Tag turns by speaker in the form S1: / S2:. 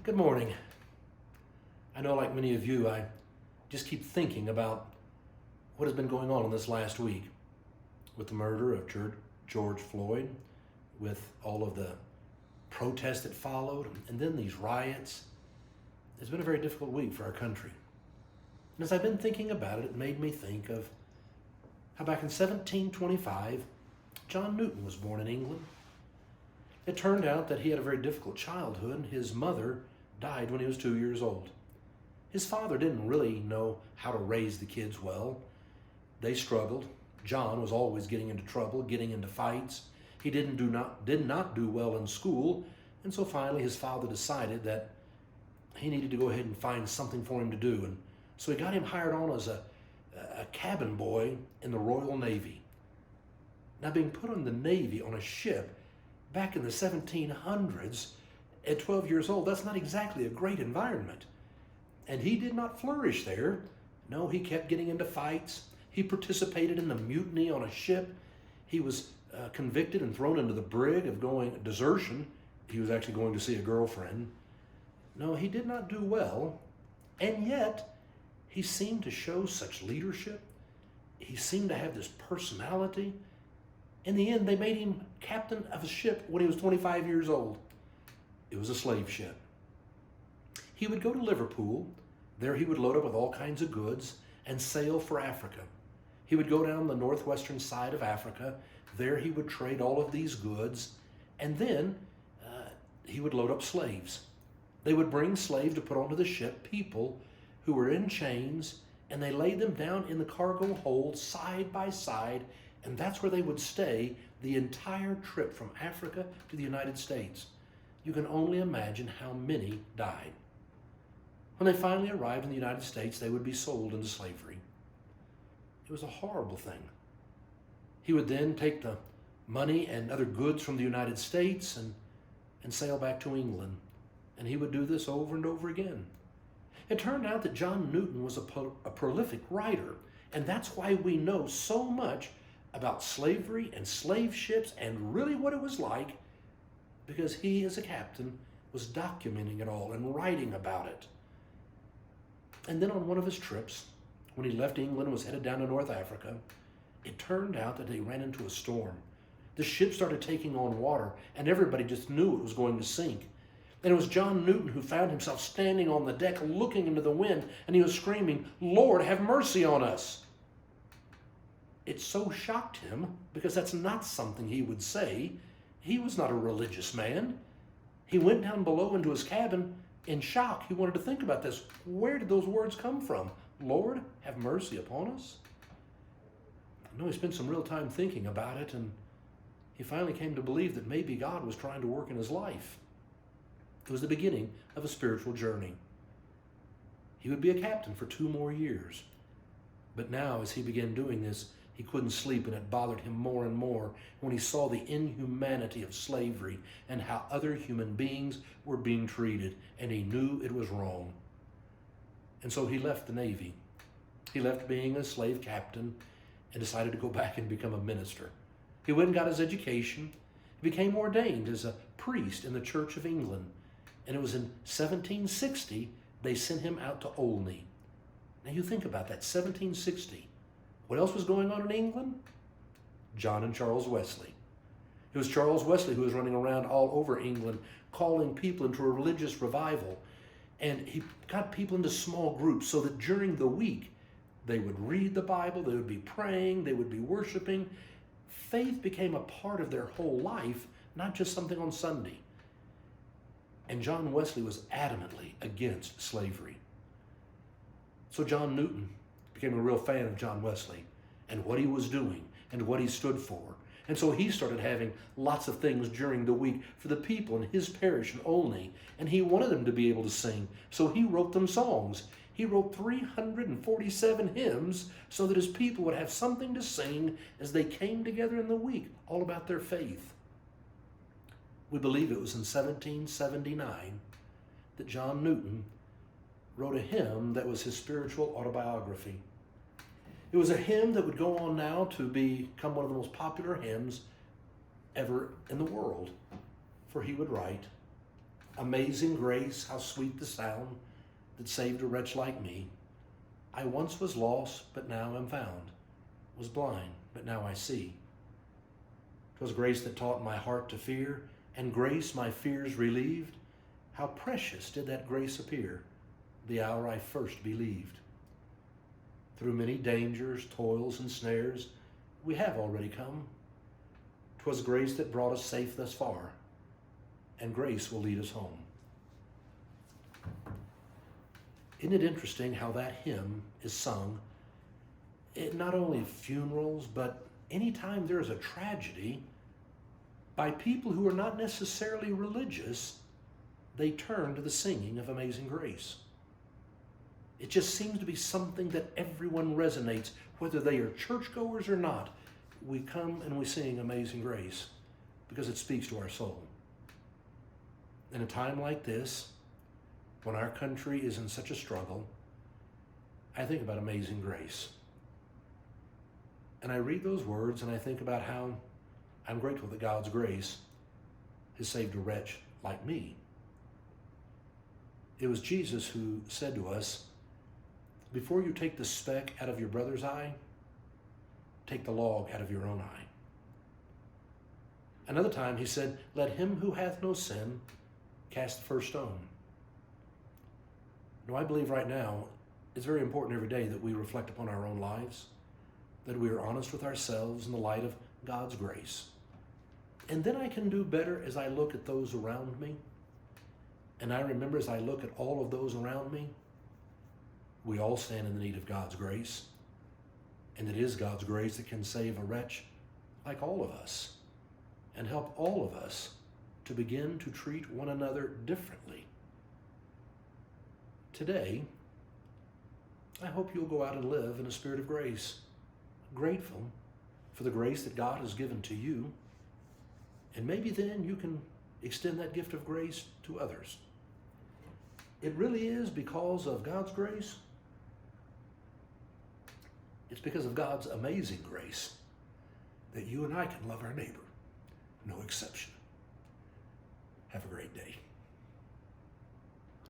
S1: Good morning. I know, like many of you, I just keep thinking about what has been going on in this last week with the murder of George Floyd, with all of the protests that followed, and then these riots. It's been a very difficult week for our country. And as I've been thinking about it, it made me think of how back in 1725, John Newton was born in England. It turned out that he had a very difficult childhood. His mother died when he was 2 years old. His father didn't really know how to raise the kids well. They struggled. John was always getting into trouble, getting into fights. He did not do well in school, and so finally his father decided that he needed to go ahead and find something for him to do. And so he got him hired on as a cabin boy in the Royal Navy. Now, being put in the Navy on a ship back in the 1700s at 12 years old, that's not exactly a great environment. And he did not flourish there. No, he kept getting into fights. He participated in the mutiny on a ship. He was convicted and thrown into the brig of desertion. He was actually going to see a girlfriend. No, he did not do well. And yet, he seemed to show such leadership. He seemed to have this personality. In the end, they made him captain of a ship when he was 25 years old. It was a slave ship. He would go to Liverpool. There he would load up with all kinds of goods and sail for Africa. He would go down the northwestern side of Africa. There he would trade all of these goods, and then he would load up slaves. They would bring slaves to put onto the ship, people who were in chains, and they laid them down in the cargo hold side by side, and that's where they would stay the entire trip from Africa to the United States. You can only imagine how many died. When they finally arrived in the United States, they would be sold into slavery. It was a horrible thing. He would then take the money and other goods from the United States and sail back to England. And he would do this over and over again. It turned out that John Newton was a prolific writer, and that's why we know so much about slavery and slave ships and really what it was like, because he, as a captain, was documenting it all and writing about it. And then on one of his trips, when he left England and was headed down to North Africa, it turned out that they ran into a storm. The ship started taking on water, and everybody just knew it was going to sink. And it was John Newton who found himself standing on the deck looking into the wind, and he was screaming, "Lord, have mercy on us." It so shocked him, because that's not something he would say. He was not a religious man. He went down below into his cabin in shock. He wanted to think about this. Where did those words come from? Lord, have mercy upon us? I know he spent some real time thinking about it, and he finally came to believe that maybe God was trying to work in his life. It was the beginning of a spiritual journey. He would be a captain for 2 more years. But now, as he began doing this, he couldn't sleep, and it bothered him more and more when he saw the inhumanity of slavery and how other human beings were being treated, and he knew it was wrong. And so he left the Navy. He left being a slave captain and decided to go back and become a minister. He went and got his education. He became ordained as a priest in the Church of England. And it was in 1760 they sent him out to Olney. Now you think about that, 1760. What else was going on in England? John and Charles Wesley. It was Charles Wesley who was running around all over England calling people into a religious revival. And he got people into small groups so that during the week they would read the Bible, they would be praying, they would be worshiping. Faith became a part of their whole life, not just something on Sunday. And John Wesley was adamantly against slavery. So John Newton became a real fan of John Wesley and what he was doing and what he stood for. And so he started having lots of things during the week for the people in his parish in Olney, and he wanted them to be able to sing. So he wrote them songs. He wrote 347 hymns so that his people would have something to sing as they came together in the week, all about their faith. We believe it was in 1779 that John Newton wrote a hymn that was his spiritual autobiography. It was a hymn that would go on now to become one of the most popular hymns ever in the world. For he would write, Amazing grace, how sweet the sound that saved a wretch like me. I once was lost, but now am found, was blind, but now I see. 'Twas grace that taught my heart to fear, and grace my fears relieved. How precious did that grace appear, the hour I first believed. Through many dangers, toils, and snares, we have already come. 'Twas grace that brought us safe thus far, and grace will lead us home. Isn't it interesting how that hymn is sung at not only funerals, but anytime there is a tragedy, by people who are not necessarily religious, they turn to the singing of Amazing Grace. It just seems to be something that everyone resonates, whether they are churchgoers or not. We come and we sing Amazing Grace because it speaks to our soul. In a time like this, when our country is in such a struggle, I think about Amazing Grace. And I read those words and I think about how I'm grateful that God's grace has saved a wretch like me. It was Jesus who said to us, before you take the speck out of your brother's eye, take the log out of your own eye. Another time he said, let him who hath no sin cast the first stone. Now I believe right now it's very important every day that we reflect upon our own lives, that we are honest with ourselves in the light of God's grace. And then I can do better as I look at those around me. And I remember as I look at all of those around me, we all stand in the need of God's grace. And it is God's grace that can save a wretch like all of us and help all of us to begin to treat one another differently. Today, I hope you'll go out and live in a spirit of grace, grateful for the grace that God has given to you. And maybe then you can extend that gift of grace to others. It really is because of God's grace. It's because of God's amazing grace that you and I can love our neighbor. No exception. Have a great day.